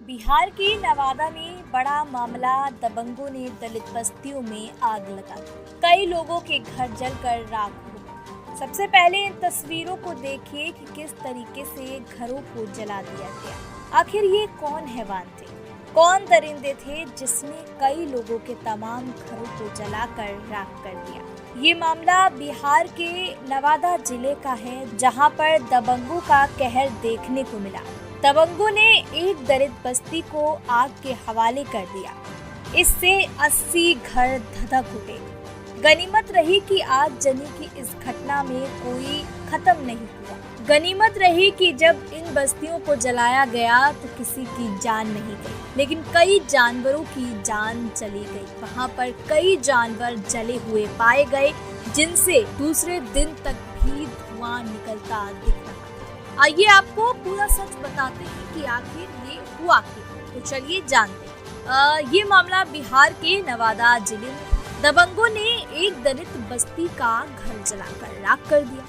बिहार के नवादा में बड़ा मामला। दबंगों ने दलित बस्तियों में आग लगा दी। कई लोगों के घर जलकर राख हो गए। सबसे पहले इन तस्वीरों को देखिए कि किस तरीके से घरों को जला दिया गया। आखिर ये कौन हैवान थे, कौन दरिंदे थे जिसने कई लोगों के तमाम घरों को जलाकर राख कर दिया। ये मामला बिहार के नवादा जिले का है, जहां पर दबंगों का कहर देखने को मिला। दबंगों ने एक दलित बस्ती को आग के हवाले कर दिया। इससे 80 घर धधक उठे। गनीमत रही कि आगजनी की इस घटना में कोई खत्म नहीं हुआ। गनीमत रही कि जब इन बस्तियों को जलाया गया तो किसी की जान नहीं गई, लेकिन कई जानवरों की जान चली गई। वहां पर कई जानवर जले हुए पाए गए, जिनसे दूसरे दिन तक भी धुआं निकलता दिख रहा था। आइए आपको पूरा सच बताते हैं कि आखिर ये हुआ क्यों। तो चलिए जानते हैं। ये मामला बिहार के नवादा जिले में दबंगों ने एक दलित बस्ती का घर जलाकर राख कर दिया।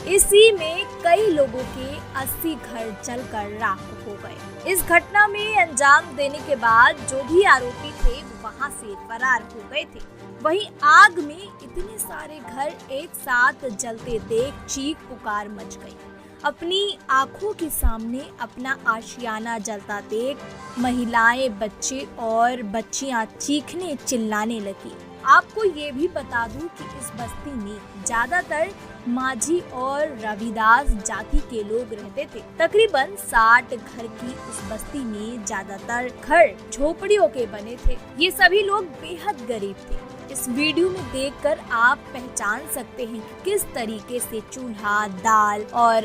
इसी में कई लोगों के 80 घर जलकर राख हो गए। इस घटना में अंजाम देने के बाद जो भी आरोपी थे वो वहां से फरार हो गए थे। वहीं आग में इतने सारे घर एक साथ जलते देख चीख पुकार मच गई। अपनी आंखों के सामने अपना आशियाना जलता देख महिलाएं, बच्चे और बच्चियां चीखने चिल्लाने लगी। आपको ये भी बता दूं कि इस बस्ती में ज्यादातर माझी और रविदास जाति के लोग रहते थे। तकरीबन 60 घर की इस बस्ती में ज्यादातर घर झोपड़ियों के बने थे। ये सभी लोग बेहद गरीब थे। इस वीडियो में देखकर आप पहचान सकते हैं कि किस तरीके से चूल्हा, दाल और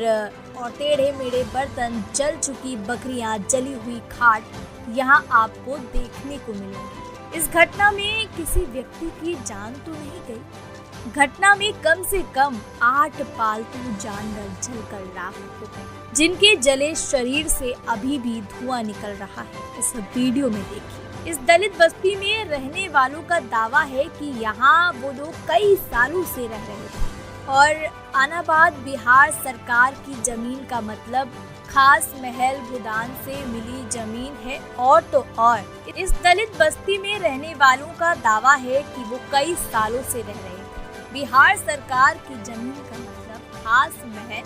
टेढ़े मेढ़े बर्तन, जल चुकी बकरियां, जली हुई खाट यहाँ आपको देखने को मिलेंगी। इस घटना में किसी व्यक्ति की जान तो नहीं गई। घटना में कम से कम 8 पालतू जानवर जलकर राख हो गए, जिनके जले शरीर से अभी भी धुआं निकल रहा है। इस वीडियो में देखिए। इस दलित बस्ती में रहने वालों का दावा है कि यहाँ वो लोग कई सालों से रह रहे थे और आनाबाद बिहार सरकार की जमीन का मतलब खास महल भूदान से मिली जमीन है। और तो और इस दलित बस्ती में रहने वालों का दावा है कि वो कई सालों से रह रहे थे। बिहार सरकार की जमीन का मतलब खास महल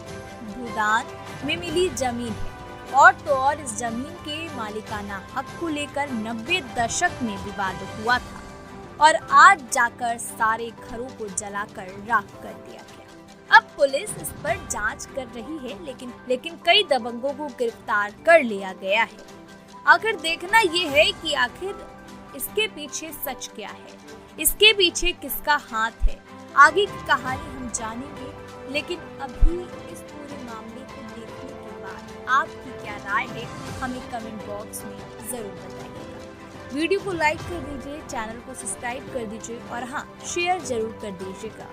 भूदान में मिली जमीन है। और तो और इस जमीन के मालिकाना हक को लेकर 90 दशक में विवाद हुआ था और आज जाकर सारे घरों को जलाकर राख कर दिया गया। अब पुलिस इस पर जांच कर रही है, लेकिन कई दबंगों को गिरफ्तार कर लिया गया है। आखिर देखना ये है कि आखिर इसके पीछे सच क्या है, इसके पीछे किसका हाथ है। आगे की कहानी हम जानेंगे, लेकिन अभी इस पूरे मामले को देखने के बाद आपकी क्या राय है हमें कमेंट बॉक्स में जरूर बताइएगा। वीडियो को लाइक कर दीजिए, चैनल को सब्सक्राइब कर दीजिए और हाँ, शेयर जरूर कर दीजिएगा।